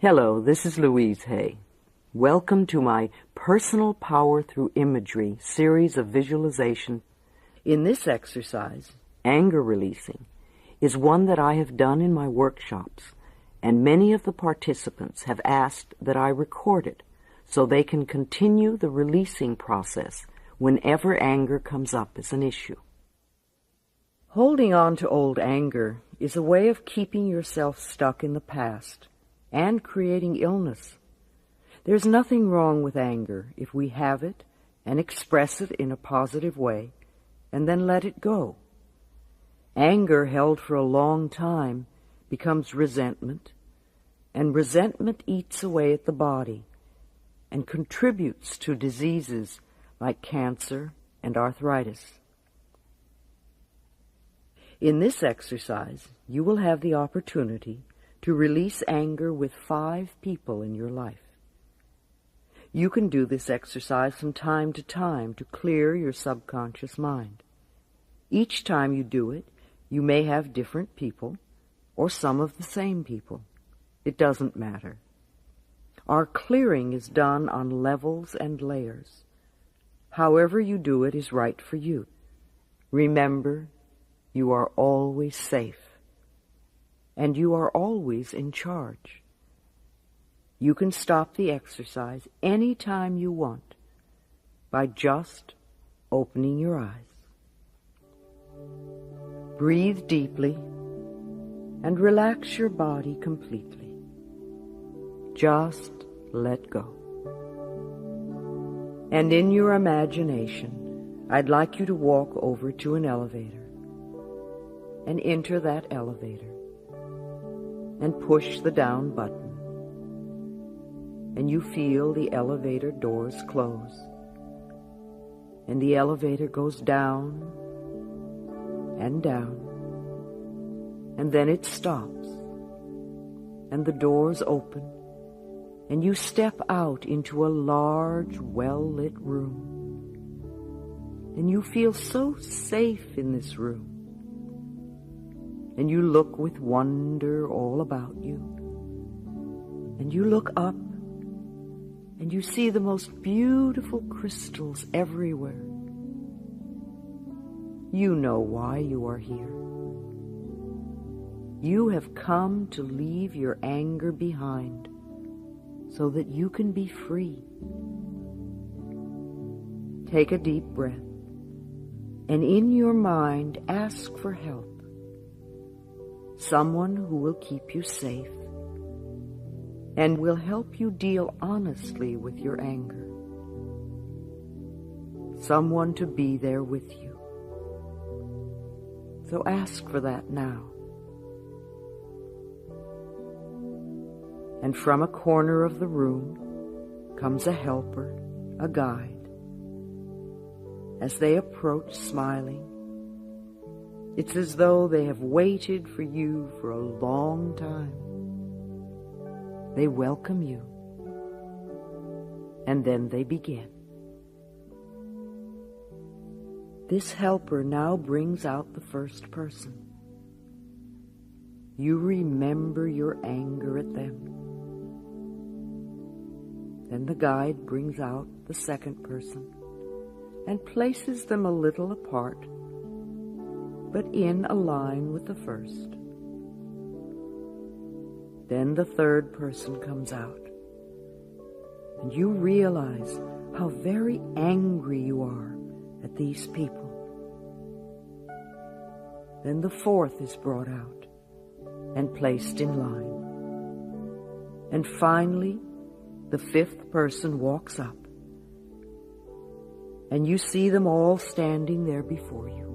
Hello, this is Louise Hay. Welcome to my Personal Power Through Imagery series of visualization. In this exercise, anger releasing is one that I have done in my workshops, and many of the participants have asked that I record it so they can continue the releasing process whenever anger comes up as an issue. Holding on to old anger is a way of keeping yourself stuck in the past and creating illness. There's nothing wrong with anger if we have it and express it in a positive way and then let it go. Anger held for a long time becomes resentment, and resentment eats away at the body and contributes to diseases like cancer and arthritis. In this exercise, you will have the opportunity to release anger with 5 people in your life. You can do this exercise from time to time to clear your subconscious mind. Each time you do it, you may have different people or some of the same people. It doesn't matter. Our clearing is done on levels and layers. However you do it is right for you. Remember, you are always safe. And you are always in charge. You can stop the exercise any time you want by just opening your eyes. Breathe deeply and relax your body completely. Just let go. And in your imagination, I'd like you to walk over to an elevator and enter that elevator and push the down button. And you feel the elevator doors close. And the elevator goes down and down. And then it stops. And the doors open. And you step out into a large, well-lit room. And you feel so safe in this room. And you look with wonder all about you. And you look up, and you see the most beautiful crystals everywhere. You know why you are here. You have come to leave your anger behind so that you can be free. Take a deep breath, and in your mind ask for help. Someone who will keep you safe and will help you deal honestly with your anger. Someone to be there with you. So ask for that now. And from a corner of the room comes a helper, a guide. As they approach smiling, it's as though they have waited for you for a long time. They welcome you, and then they begin. This helper now brings out the first person. You remember your anger at them. Then the guide brings out the second person and places them a little apart, but in a line with the first. Then the third person comes out, and you realize how very angry you are at these people. Then the fourth is brought out and placed in line. And finally, the fifth person walks up, and you see them all standing there before you.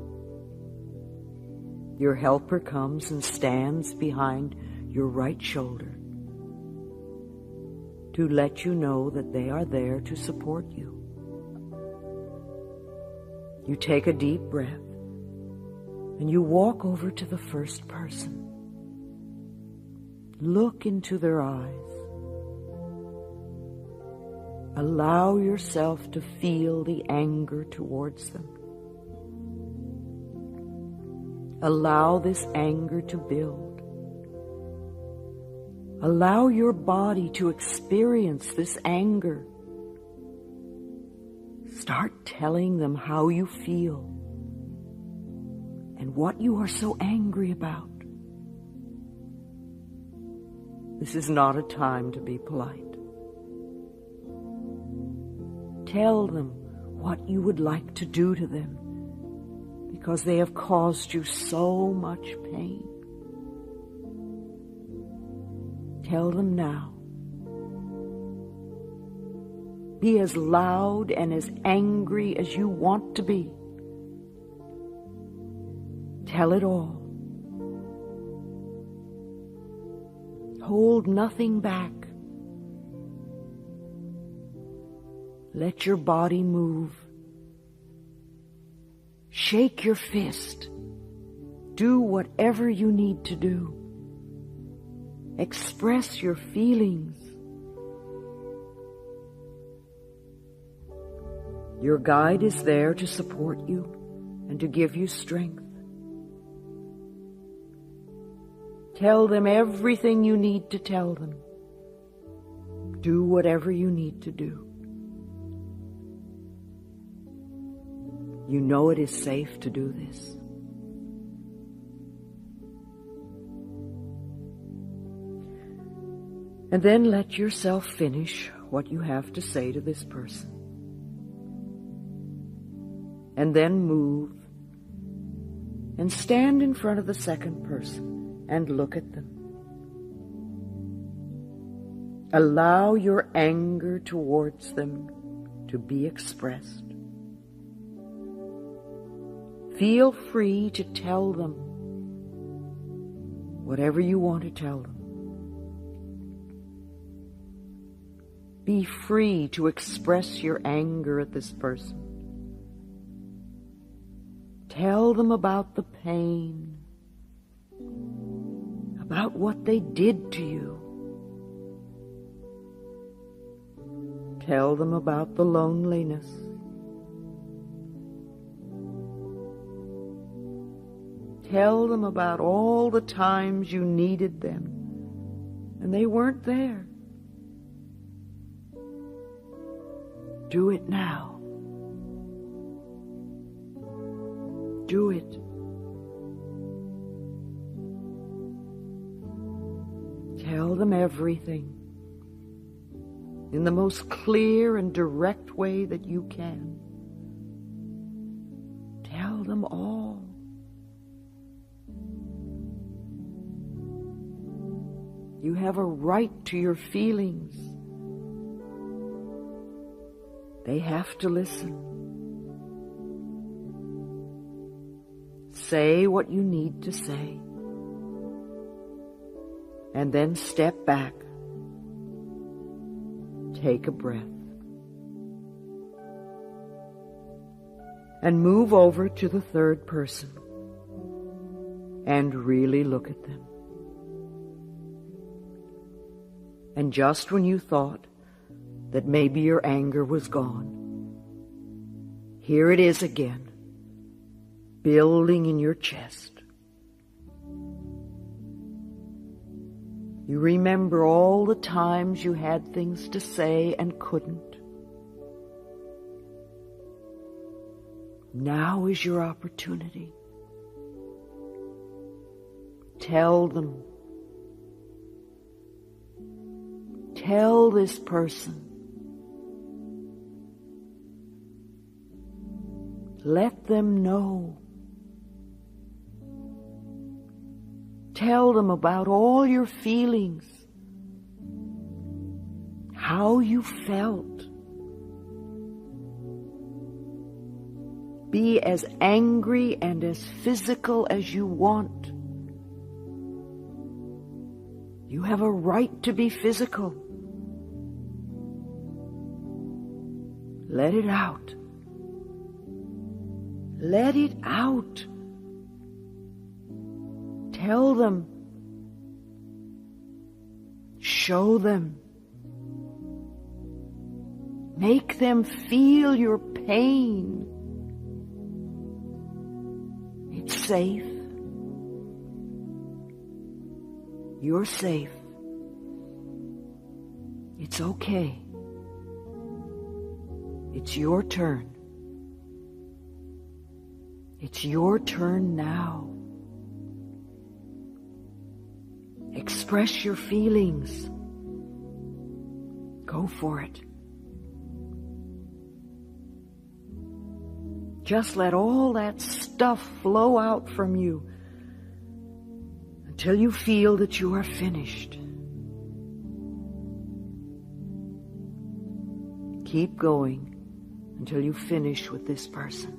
Your helper comes and stands behind your right shoulder to let you know that they are there to support you. You take a deep breath and you walk over to the first person. Look into their eyes. Allow yourself to feel the anger towards them. Allow this anger to build. Allow your body to experience this anger. Start telling them how you feel and what you are so angry about. This is not a time to be polite. Tell them what you would like to do to them because they have caused you so much pain. Tell them now. Be as loud and as angry as you want to be. Tell it all. Hold nothing back. Let your body move. Shake your fist. Do whatever you need to do. Express your feelings. Your guide is there to support you and to give you strength. Tell them everything you need to tell them. Do whatever you need to do. You know it is safe to do this. And then let yourself finish what you have to say to this person. And then move and stand in front of the second person and look at them. Allow your anger towards them to be expressed. Feel free to tell them whatever you want to tell them. Be free to express your anger at this person. Tell them about the pain, about what they did to you. Tell them about the loneliness. Tell them about all the times you needed them and they weren't there. Do it now. Do it. Tell them everything in the most clear and direct way that you can. Tell them all. You have a right to your feelings. They have to listen. Say what you need to say. And then step back. Take a breath. And move over to the third person. And really look at them. And just when you thought that maybe your anger was gone, here it is again, building in your chest. You remember all the times you had things to say and couldn't. Now is your opportunity. Tell them. Tell this person. Let them know. Tell them about all your feelings, how you felt. Be as angry and as physical as you want. You have a right to be physical. Let it out. Let it out. Tell them. Show them. Make them feel your pain. It's safe. You're safe. It's okay. It's your turn. It's your turn now. Express your feelings. Go for it. Just let all that stuff flow out from you until you feel that you are finished. Keep going until you finish with this person.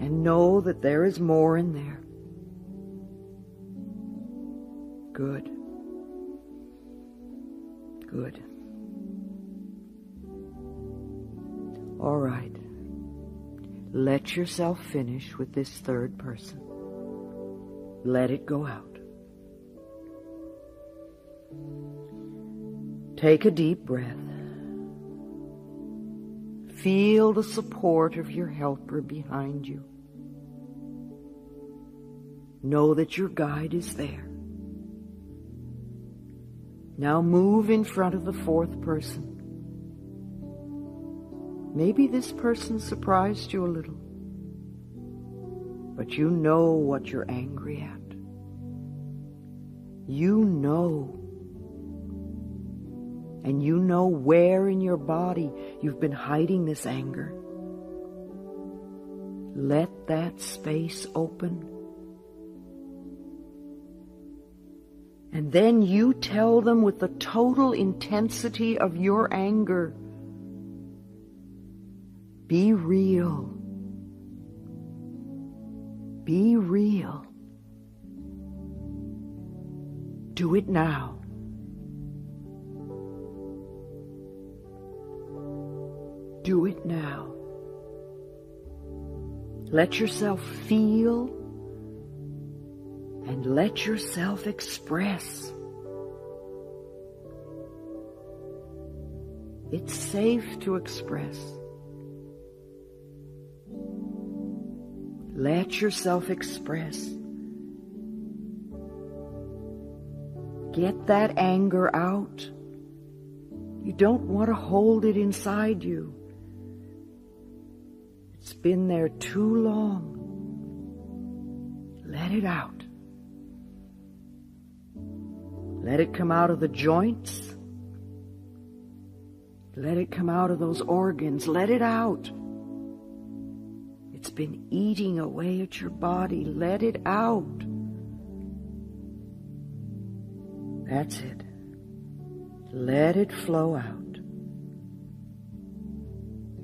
And know that there is more in there. Good. Good. All right. Let yourself finish with this third person. Let it go out. Take a deep breath. Feel the support of your helper behind you. Know that your guide is there. Now move in front of the fourth person. Maybe this person surprised you a little, but you know what you're angry at. You know. And you know where in your body you've been hiding this anger. Let that space open. And then you tell them with the total intensity of your anger, be real. Be real. Do it now. Do it now. Let yourself feel and let yourself express. It's safe to express. Let yourself express. Get that anger out. You don't want to hold it inside you. It's been there too long. Let it out. Let it come out of the joints. Let it come out of those organs. Let it out. It's been eating away at your body. Let it out. That's it. Let it flow out.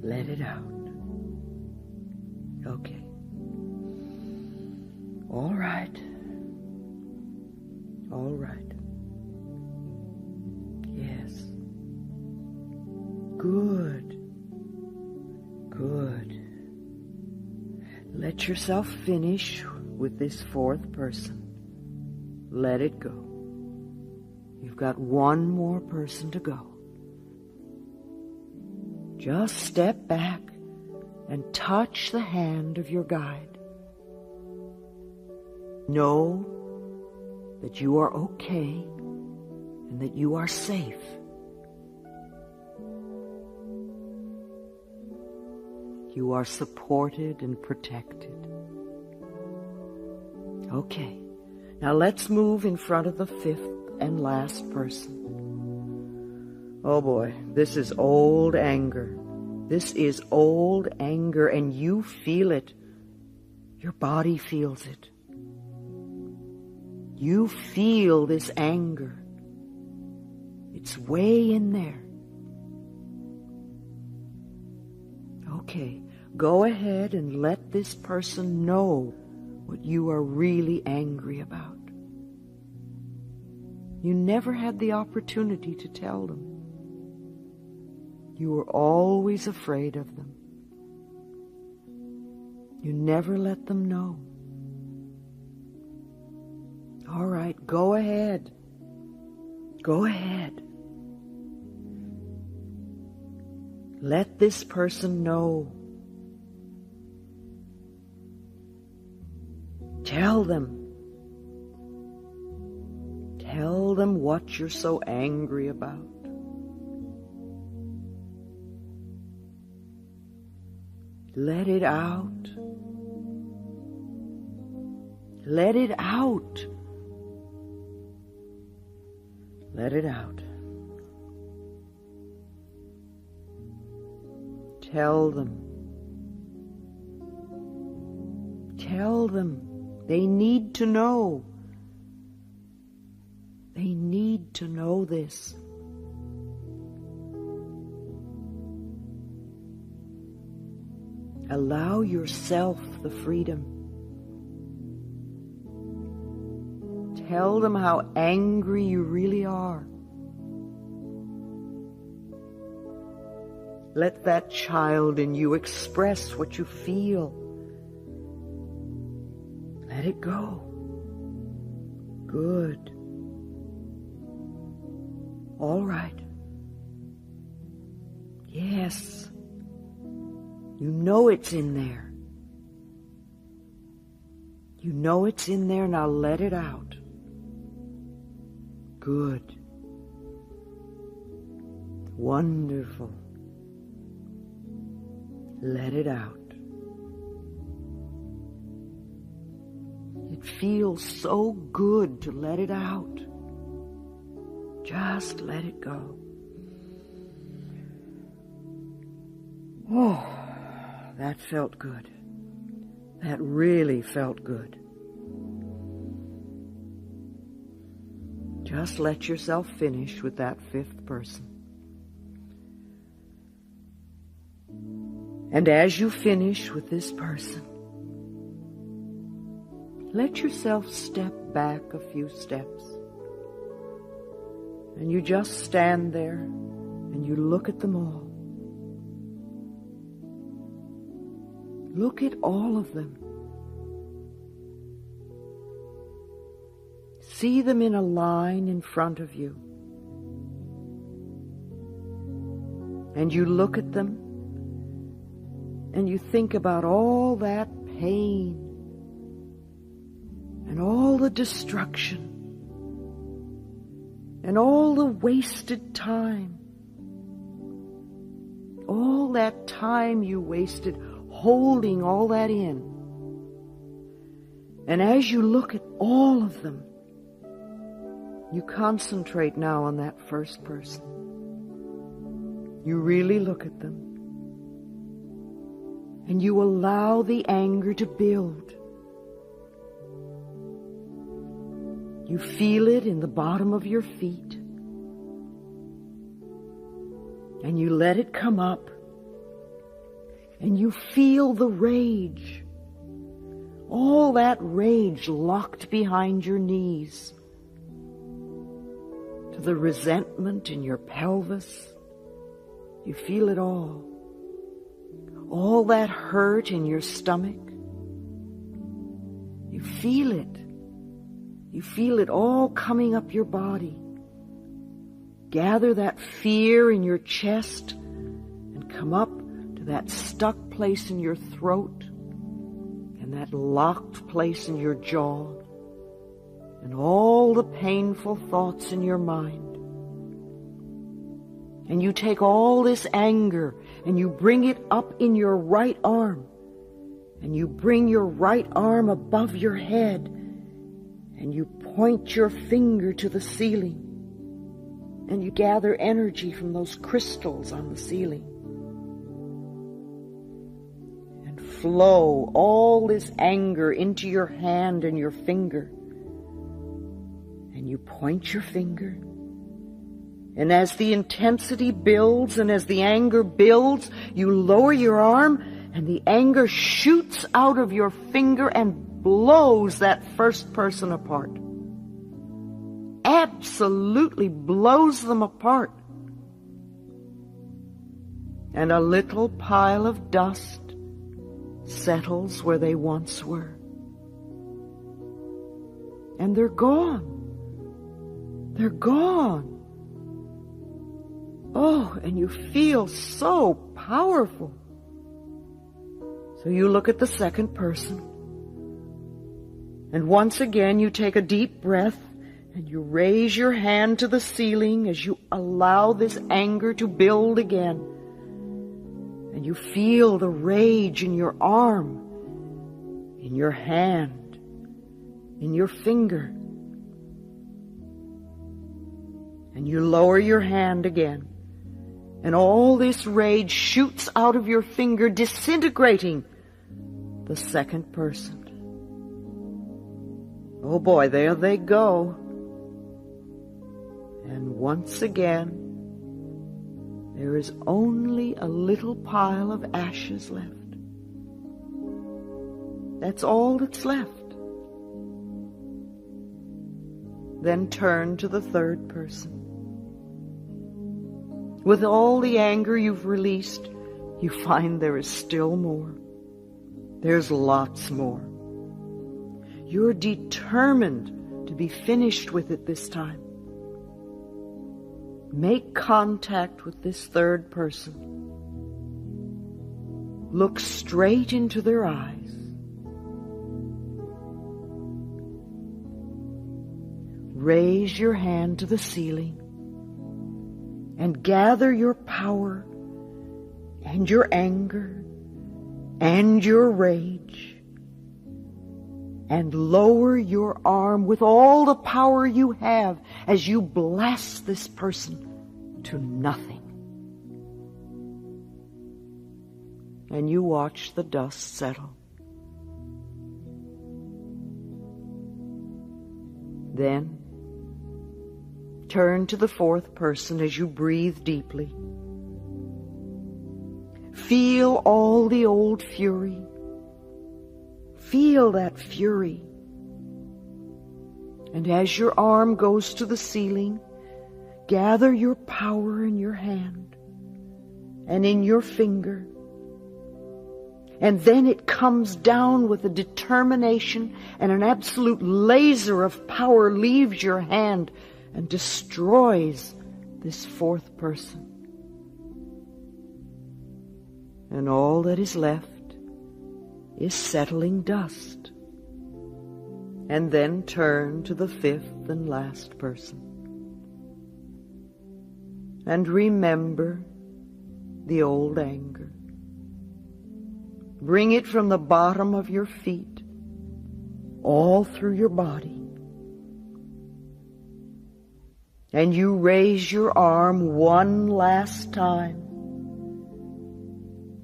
Let it out. Okay. All right. All right. Yes. Good. Good. Let yourself finish with this fourth person. Let it go. You've got one more person to go. Just step back and touch the hand of your guide. Know that you are okay and that you are safe. You are supported and protected. Okay, now let's move in front of the fifth and last person. Oh boy, this is old anger. This is old anger, and you feel it. Your body feels it. You feel this anger. It's way in there. Okay, go ahead and let this person know what you are really angry about. You never had the opportunity to tell them. You were always afraid of them. You never let them know. All right, go ahead. Go ahead. Let this person know. Tell them. Tell them what you're so angry about. Let it out. Let it out. Let it out. Tell them. Tell them. They need to know. They need to know this. Allow yourself the freedom. Tell them how angry you really are. Let that child in you express what you feel. Let it go. Good. All right. Yes. You know it's in there. You know it's in there, now let it out. Good. Wonderful. Let it out. It feels so good to let it out. Just let it go. Oh, that felt good. That really felt good. Just let yourself finish with that fifth person. And as you finish with this person, let yourself step back a few steps. And you just stand there and you look at them all. Look at all of them. See them in a line in front of you. And you look at them and you think about all that pain and all the destruction and all the wasted time. All that time you wasted holding all that in. And as you look at all of them, you concentrate now on that first person. You really look at them. And you allow the anger to build. You feel it in the bottom of your feet. And you let it come up. And you feel the rage. All that rage locked behind your knees. To the resentment in your pelvis. You feel it all. All that hurt in your stomach. You feel it. You feel it all coming up your body. Gather that fear in your chest and come up to that stuck place in your throat and that locked place in your jaw and all the painful thoughts in your mind. And you take all this anger and you bring it up in your right arm. And you bring your right arm above your head. And you point your finger to the ceiling. And you gather energy from those crystals on the ceiling. And flow all this anger into your hand and your finger. And you point your finger. And as the intensity builds and as the anger builds, you lower your arm and the anger shoots out of your finger and blows that first person apart. Absolutely blows them apart. And a little pile of dust settles where they once were. And they're gone. They're gone. Oh, and you feel so powerful. So you look at the second person. And once again you take a deep breath And you raise your hand to the ceiling as you allow this anger to build again. And you feel the rage in your arm, in your hand, in your finger. And you lower your hand again. And all this rage shoots out of your finger, disintegrating the second person. Oh boy, there they go. And once again, there is only a little pile of ashes left. That's all that's left. Then turn to the third person. With all the anger you've released, you find there is still more. There's lots more. You're determined to be finished with it this time. Make contact with this third person. Look straight into their eyes. Raise your hand to the ceiling and gather your power and your anger and your rage and lower your arm with all the power you have as you blast this person to nothing. And you watch the dust settle. Then turn to the fourth person as you breathe deeply. Feel all the old fury. Feel that fury. And as your arm goes to the ceiling, gather your power in your hand and in your finger. And then it comes down with a determination, and an absolute laser of power leaves your hand and destroys this fourth person. And all that is left is settling dust. And then turn to the fifth and last person. And remember the old anger. Bring it from the bottom of your feet, all through your body. And you raise your arm one last time.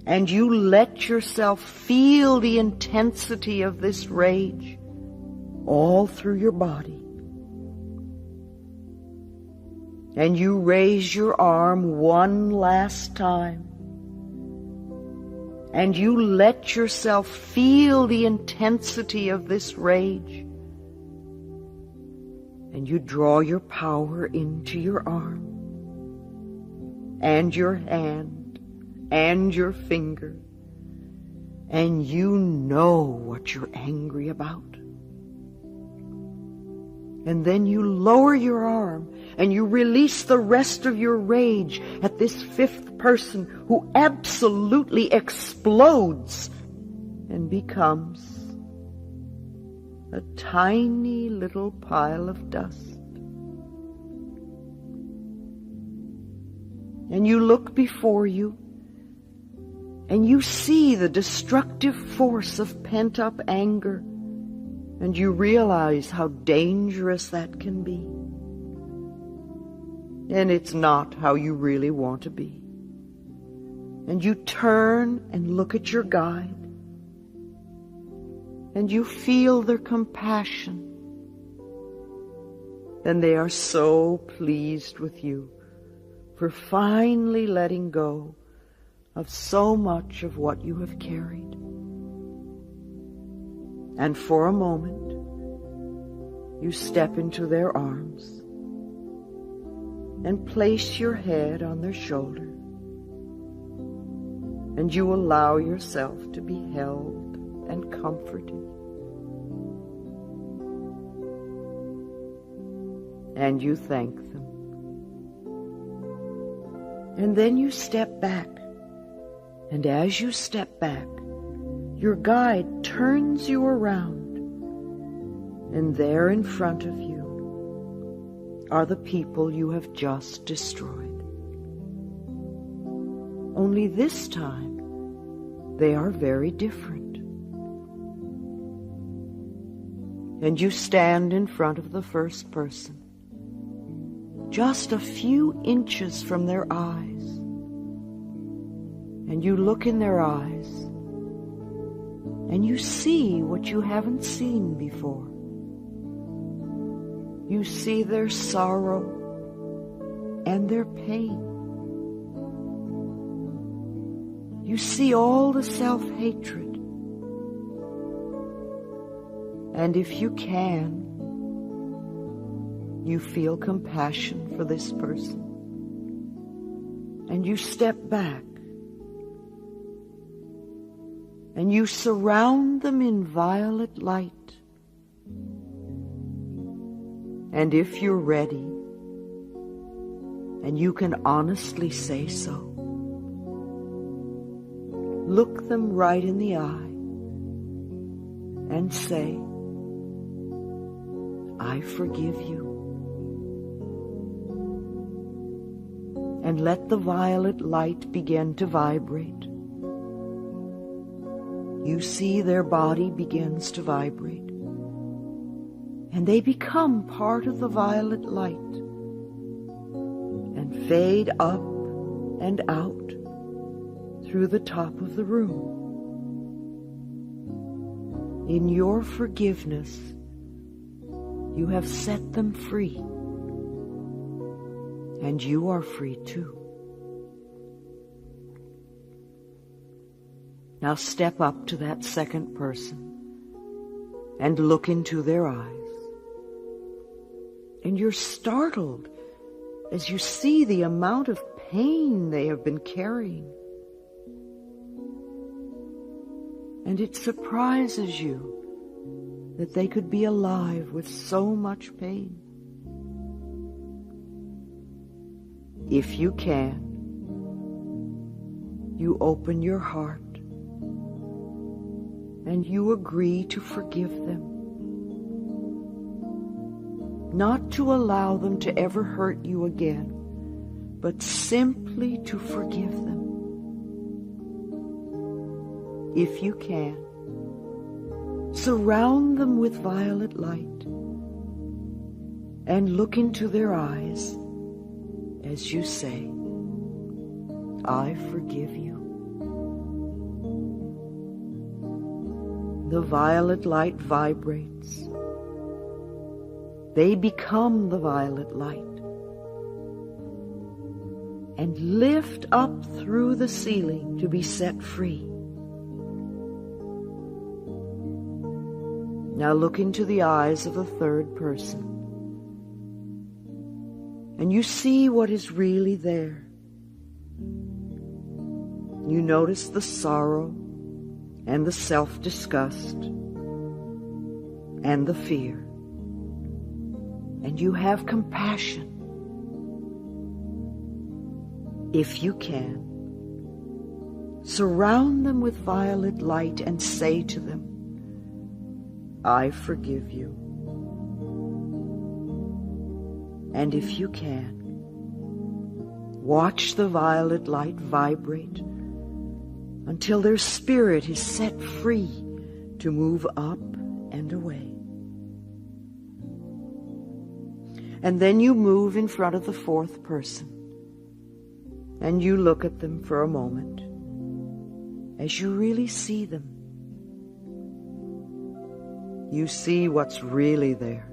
And you let yourself feel the intensity of this rage all through your body. And you raise your arm one last time. And you let yourself feel the intensity of this rage. And you draw your power into your arm and your hand and your finger, and you know what you're angry about. And then you lower your arm and you release the rest of your rage at this fifth person who absolutely explodes and becomes a tiny little pile of dust. And you look before you and you see the destructive force of pent-up anger, and you realize how dangerous that can be. And it's not how you really want to be. And you turn and look at your guide, and you feel their compassion. And they are so pleased with you for finally letting go of so much of what you have carried. And for a moment, you step into their arms and place your head on their shoulder, and you allow yourself to be held and comforted. And you thank them. And then you step back. And as you step back, your guide turns you around. And there in front of you are the people you have just destroyed. Only this time, they are very different. And you stand in front of the first person, just a few inches from their eyes, and you look in their eyes, and you see what you haven't seen before. You see their sorrow and their pain. You see all the self-hatred. And if you can, you feel compassion for this person. And you step back. And you surround them in violet light. And if you're ready, and you can honestly say so, look them right in the eye and say, I forgive you. And let the violet light begin to vibrate. You see their body begins to vibrate. And they become part of the violet light and fade up and out through the top of the room. In your forgiveness, you have set them free, and you are free too. Now step up to that second person and look into their eyes. And you're startled as you see the amount of pain they have been carrying. And it surprises you that they could be alive with so much pain. If you can, you open your heart and you agree to forgive them. Not to allow them to ever hurt you again, but simply to forgive them. If you can, surround them with violet light and look into their eyes as you say, I forgive you. The violet light vibrates. They become the violet light and lift up through the ceiling to be set free. Now look into the eyes of the third person, and you see what is really there. You notice the sorrow and the self-disgust and the fear. And you have compassion. If you can, surround them with violet light and say to them, I forgive you. And if you can, watch the violet light vibrate until their spirit is set free to move up and away. And then you move in front of the fourth person, and you look at them for a moment as you really see them. You see what's really there.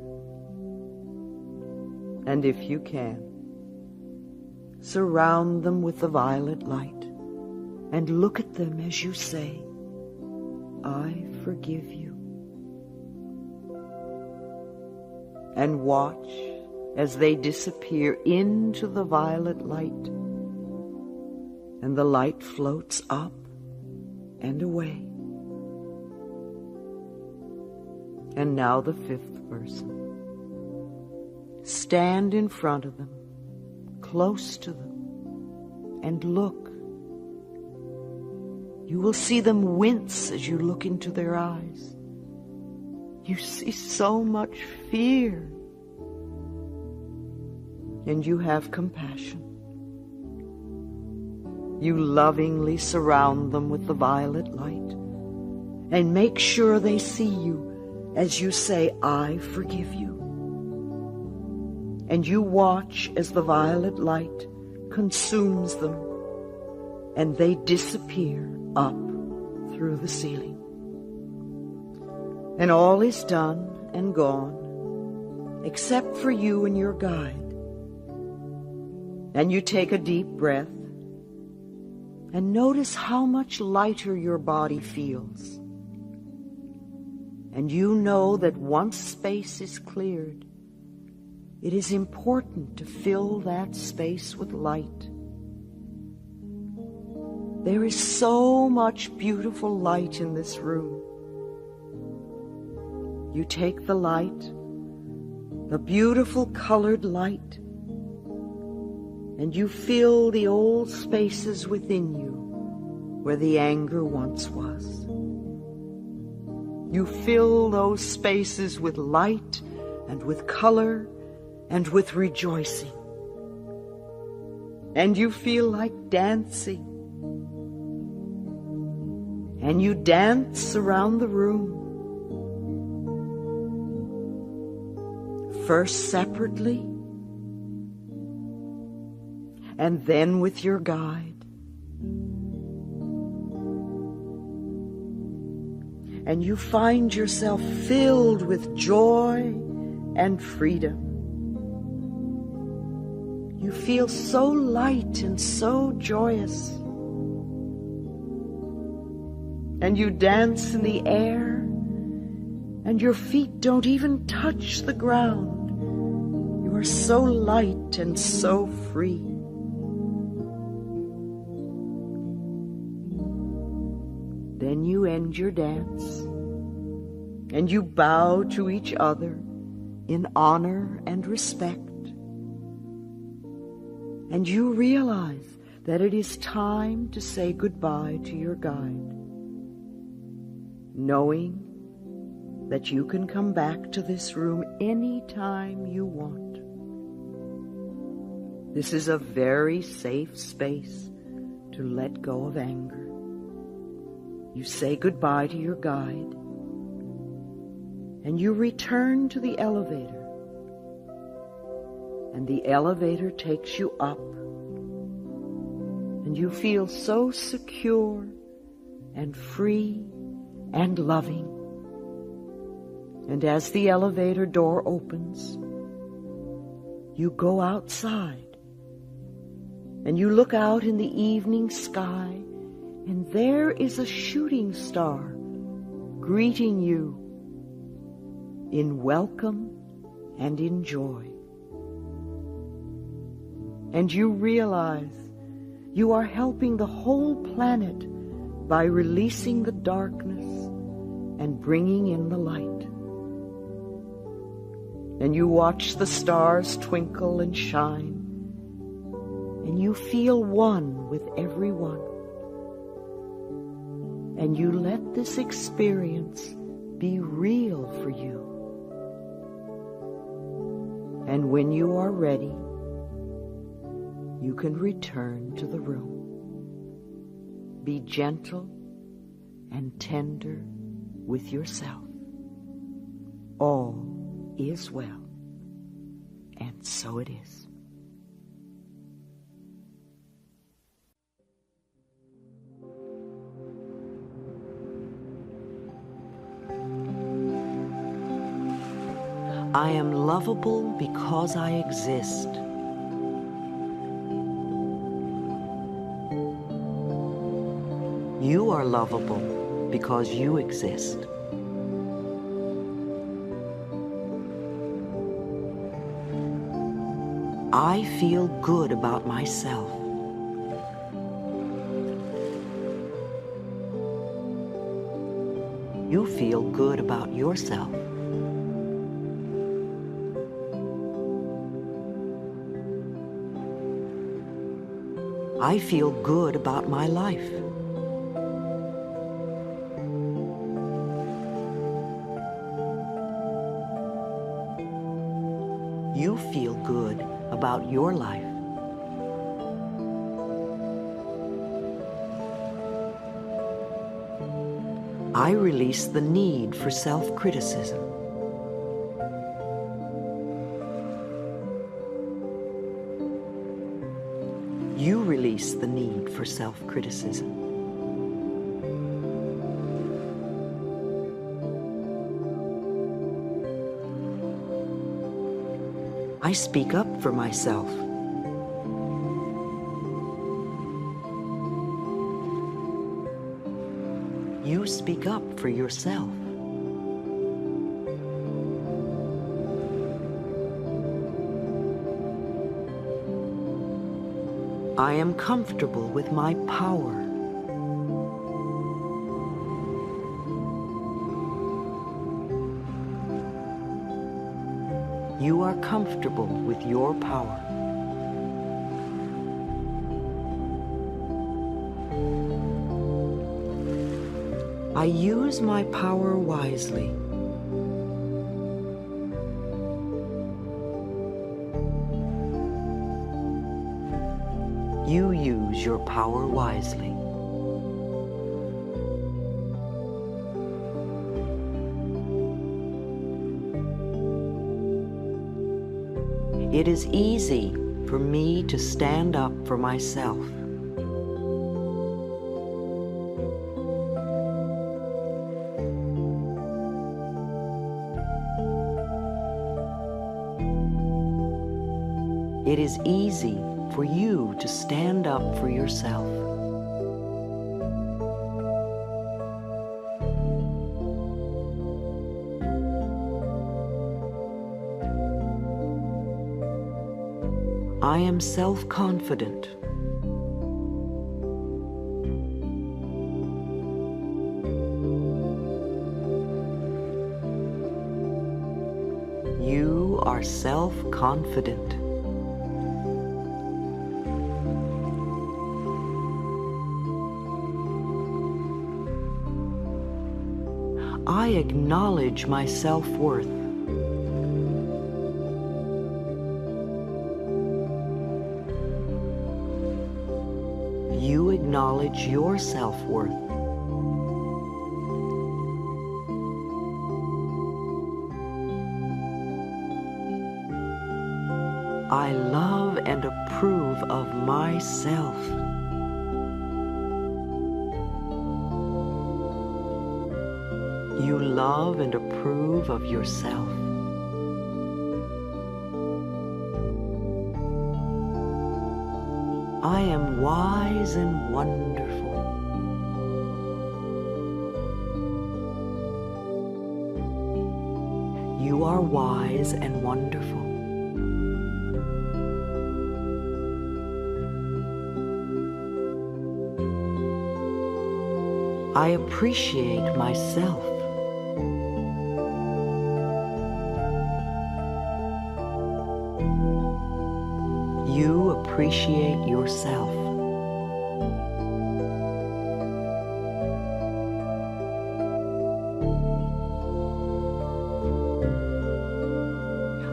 And if you can, surround them with the violet light and look at them as you say, I forgive you. And watch as they disappear into the violet light, and the light floats up and away. And now the fifth person. Stand in front of them, close to them, and look. You will see them wince as you look into their eyes. You see so much fear. and you have compassion. You lovingly surround them with the violet light and make sure they see you as you say, "I forgive you." And you watch as the violet light consumes them and they disappear up through the ceiling. And all is done and gone except for you and your guide. And you take a deep breath and notice how much lighter your body feels. And you know that once space is cleared, it is important to fill that space with light. There is so much beautiful light in this room. You take the light, the beautiful colored light, and you fill the old spaces within you where the anger once was. You fill those spaces with light and with color and with rejoicing. And you feel like dancing. And you dance around the room. First separately, and then with your guide. And you find yourself filled with joy and freedom. You feel so light and so joyous. And you dance in the air, and your feet don't even touch the ground. You are so light and so free. Then you end your dance, and you bow to each other in honor and respect. And you realize that it is time to say goodbye to your guide, knowing that you can come back to this room any time you want. This is a very safe space to let go of anger. You say goodbye to your guide, and you return to the elevator. And the elevator takes you up, and you feel so secure and free and loving. And as the elevator door opens, you go outside, and you look out in the evening sky, and there is a shooting star greeting you in welcome and in joy. And you realize you are helping the whole planet by releasing the darkness and bringing in the light. And you watch the stars twinkle and shine, and you feel one with everyone. And you let this experience be real for you. And when you are ready, you can return to the room. Be gentle and tender with yourself. All is well, and so it is. I am lovable because I exist. You are lovable because you exist. I feel good about myself. You feel good about yourself. I feel good about my life. You feel good about your life. I release the need for self-criticism. You release the need for self-criticism. I speak up for myself. You speak up for yourself. I am comfortable with my power. You are comfortable with your power. I use my power wisely. You use your power wisely. It is easy for me to stand up for myself. It is easy for you to stand up for yourself. I am self-confident. You are self-confident. I acknowledge my self-worth. You acknowledge your self-worth. I love and approve of myself. You love and approve of yourself. I am wise and wonderful. You are wise and wonderful. I appreciate myself. You appreciate yourself.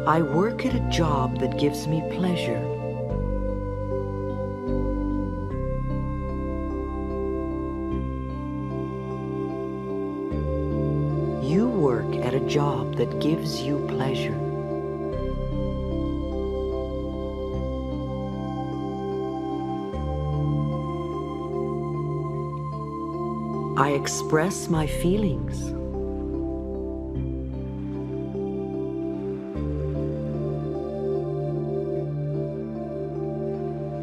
I work at a job that gives me pleasure. You work at a job that gives you pleasure. I express my feelings.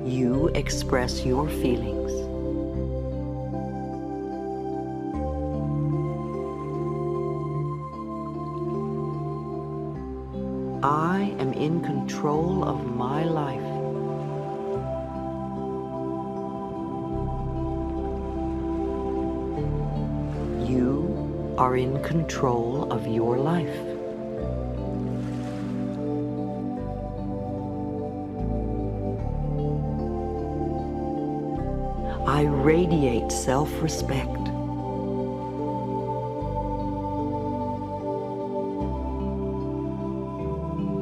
You express your feelings. I am in control of my life. You are in control of your life. I radiate self-respect.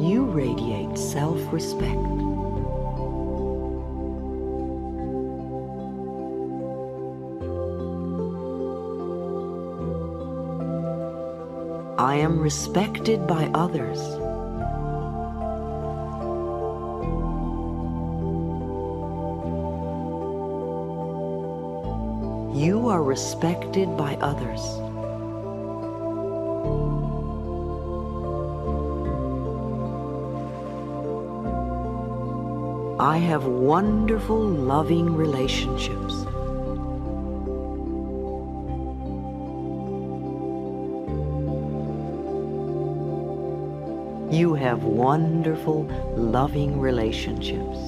You radiate self-respect. I am respected by others. You are respected by others. I have wonderful, loving relationships. You have wonderful, loving relationships.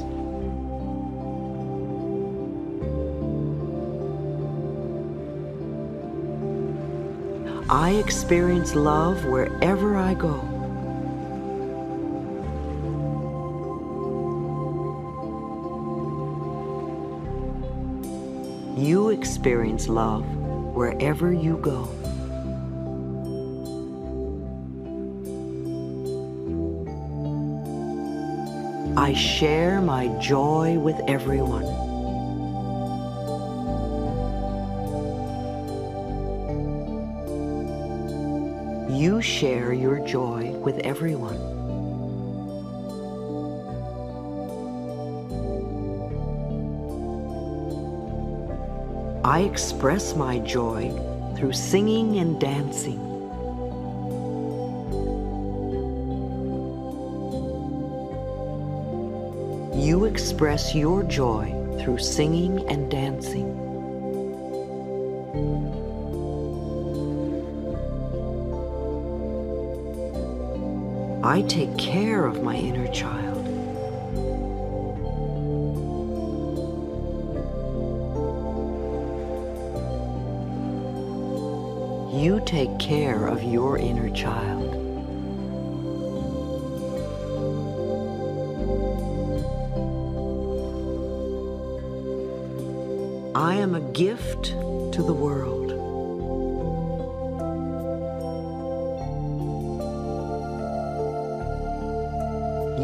I experience love wherever I go. You experience love wherever you go. I share my joy with everyone. You share your joy with everyone. I express my joy through singing and dancing. You express your joy through singing and dancing. I take care of my inner child. You take care of your inner child. I am a gift to the world.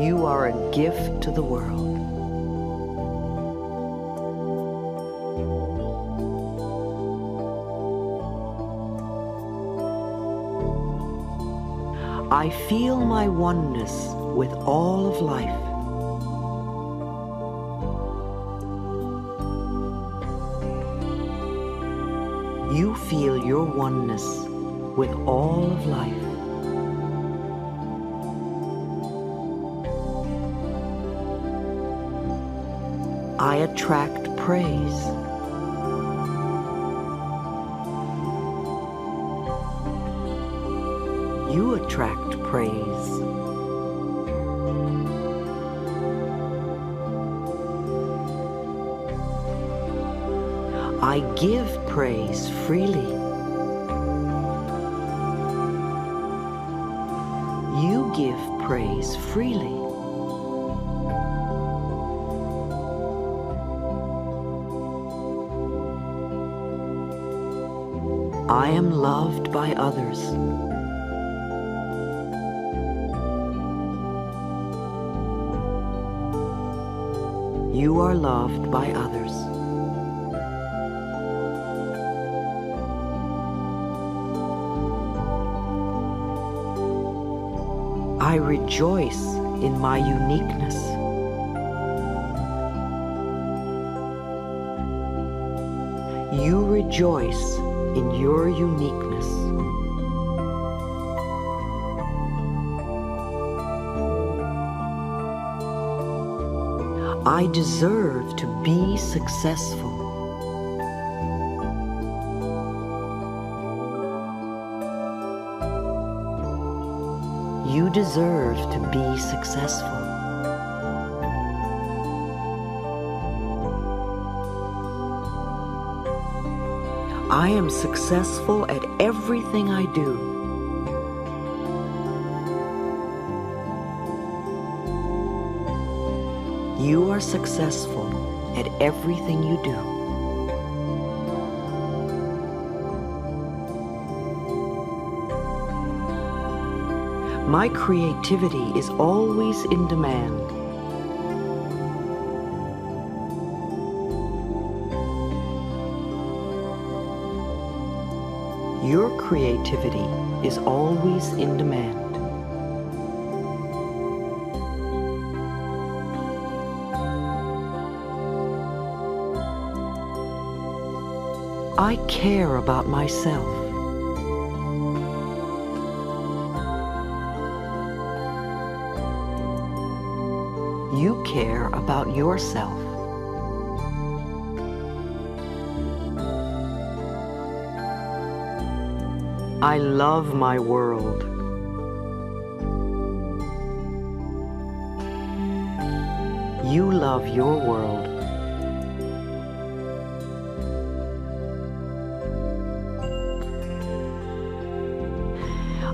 You are a gift to the world. I feel my oneness with all of life. You feel your oneness with all of life. I attract praise. You attract praise. I give praise freely. You give praise freely. I am loved by others. You are loved by others. I rejoice in my uniqueness. You rejoice in your uniqueness. I deserve to be successful. You deserve to be successful. I am successful at everything I do. You are successful at everything you do. My creativity is always in demand. Your creativity is always in demand. I care about myself. You care about yourself. I love my world. You love your world.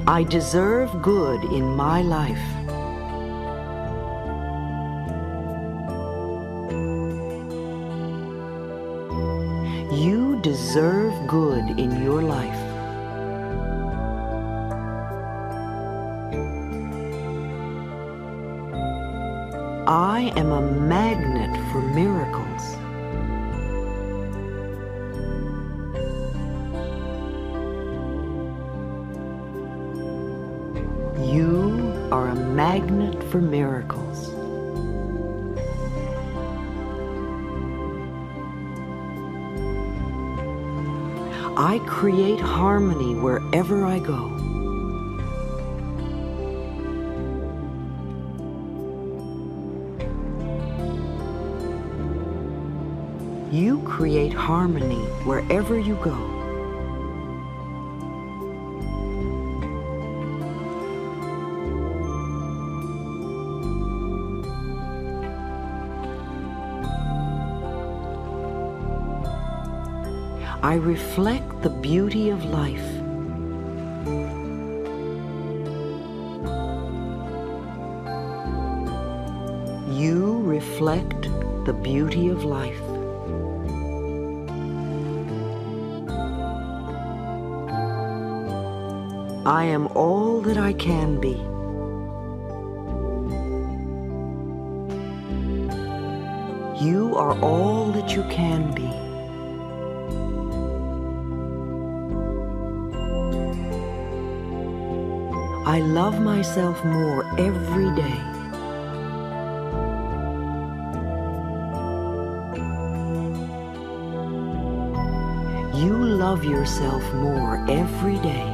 I deserve good in my life. You deserve good in your life. I am a magnet for miracles. You are a magnet for miracles. I create harmony wherever I go. You create harmony wherever you go. I reflect the beauty of life. You reflect the beauty of life. I am all that I can be. You are all that you can be. I love myself more every day. You love yourself more every day.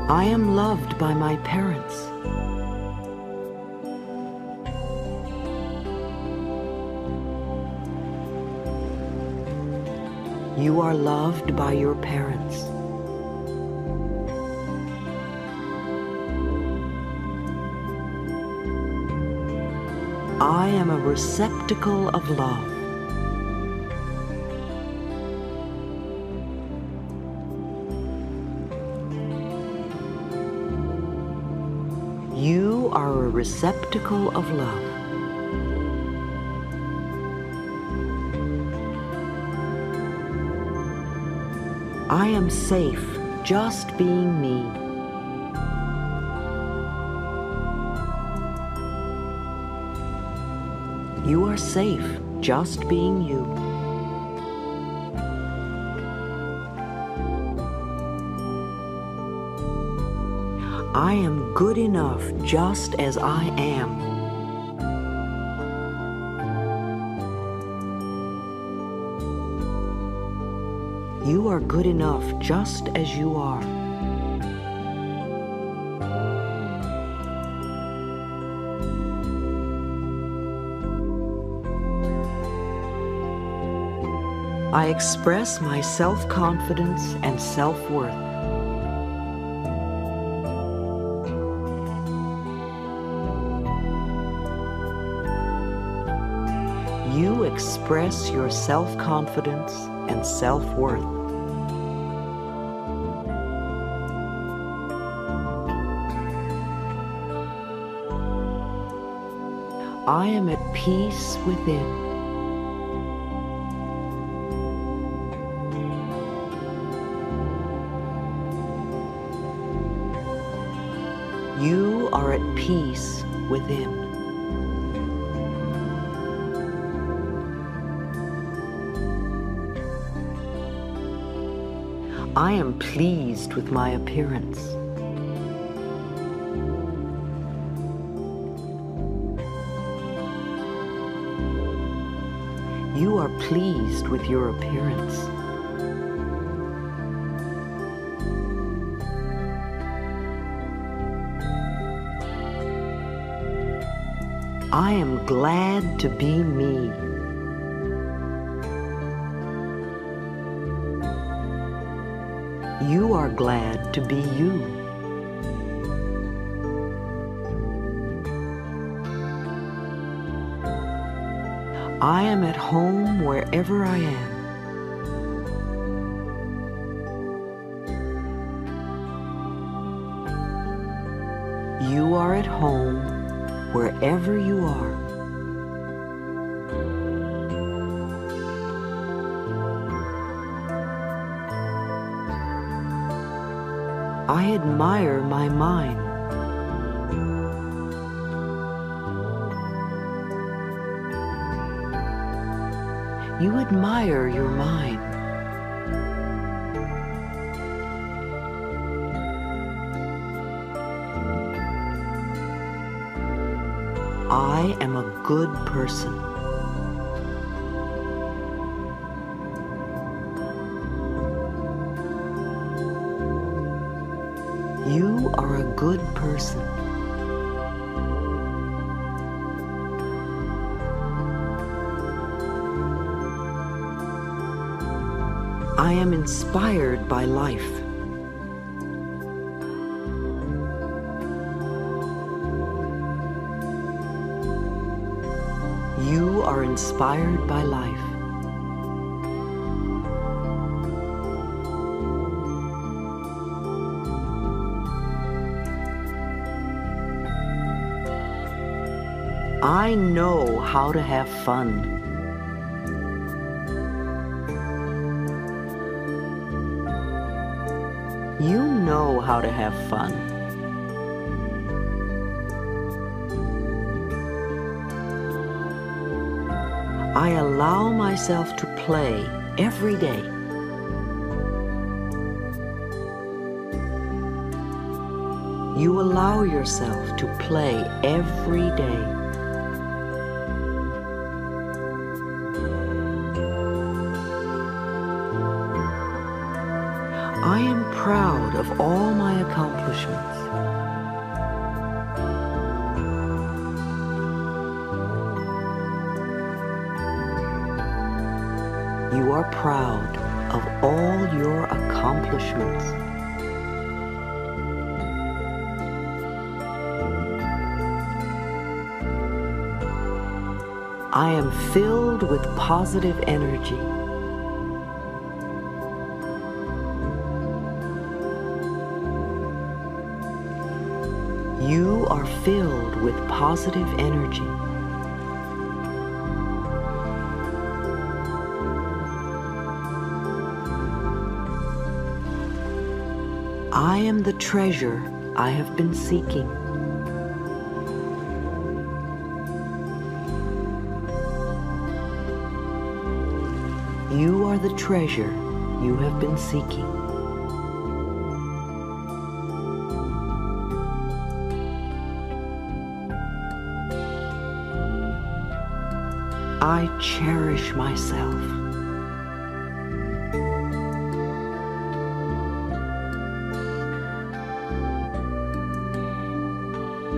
I am loved by my parents. You are loved by your parents. I am a receptacle of love. You are a receptacle of love. I am safe just being me. You are safe just being you. I am good enough just as I am. You are good enough just as you are. I express my self-confidence and self-worth. You express your self-confidence and self-worth. I am at peace within. are at peace within. I am pleased with my appearance. You are pleased with your appearance. I am glad to be me. You are glad to be you. I am at home wherever I am. You are at home wherever you are. I admire my mind. You admire your mind. I am a good person. You are a good person. I am inspired by life. You are inspired by life. I know how to have fun. You know how to have fun. I allow myself to play every day. You allow yourself to play every day. I am proud of all my accomplishments. You are proud of all your accomplishments. I am filled with positive energy. You are filled with positive energy. I am the treasure I have been seeking. You are the treasure you have been seeking. I cherish myself.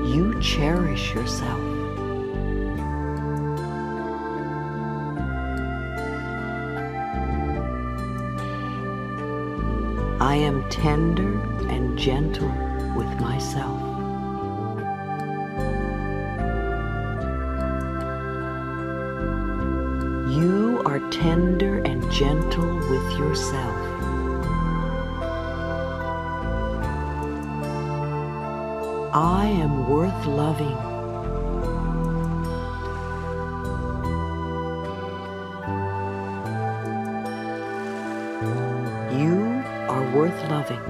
You cherish yourself. I am tender and gentle with myself. You are tender and gentle with yourself. I am worth loving. You are worth loving.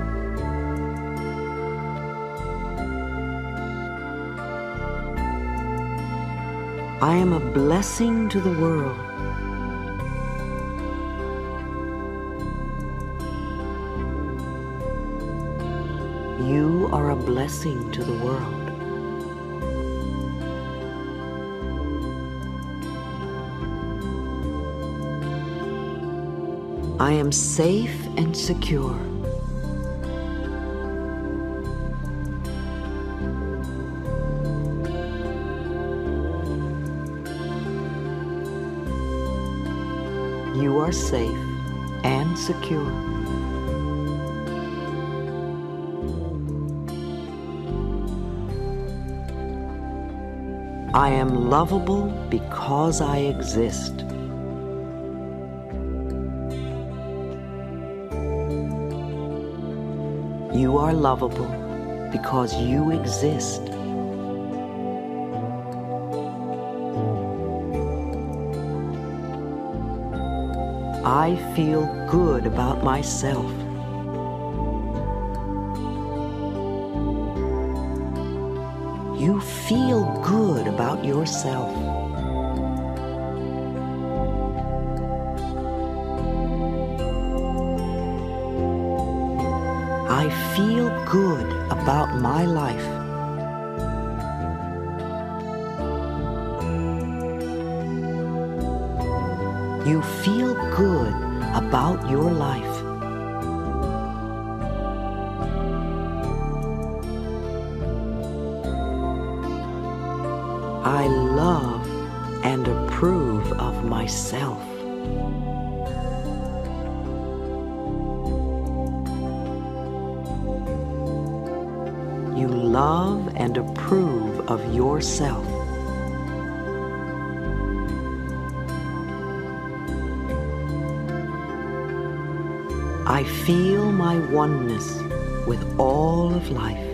I am a blessing to the world. You are a blessing to the world. I am safe and secure. You are safe and secure. I am lovable because I exist. You are lovable because you exist. I feel good about myself. You feel good about yourself. I feel good about my life. You feel good about your life. I love and approve of myself. You love and approve of yourself. I feel my oneness with all of life.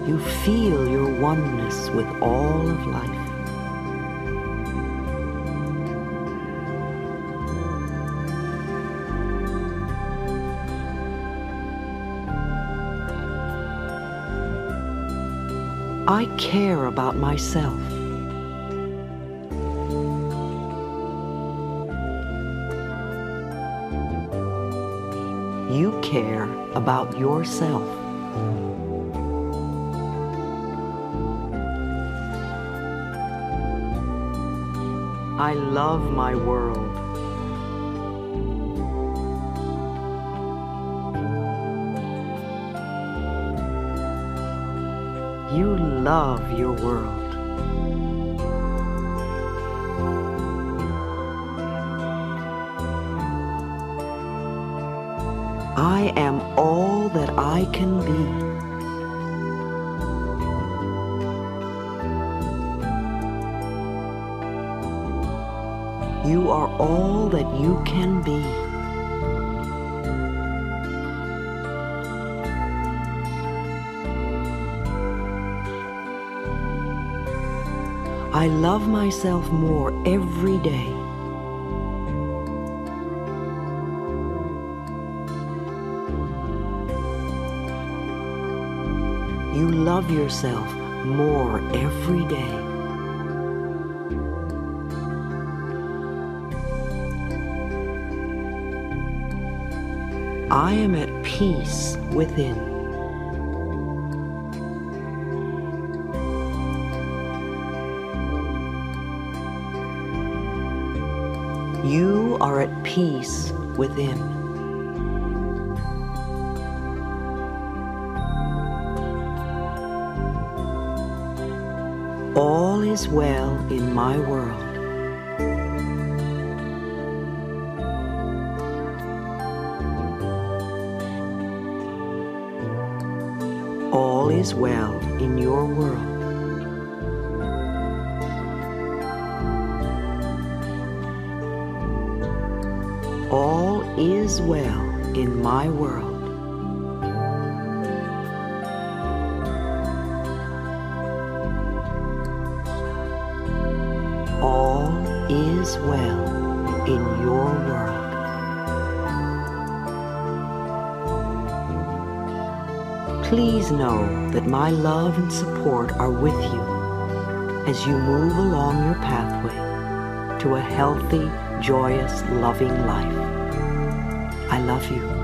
You feel your oneness with all of life. I care about myself. You care about yourself. I love my world. You love your world. I am all that I can be. You are all that you can be. I love myself more every day. You love yourself more every day. I am at peace within. You are at peace within. All is well in my world. All is well in your world. All is well in my world. All is well in your world. Please know that my love and support are with you as you move along your pathway to a healthy, joyous, loving life. I love you.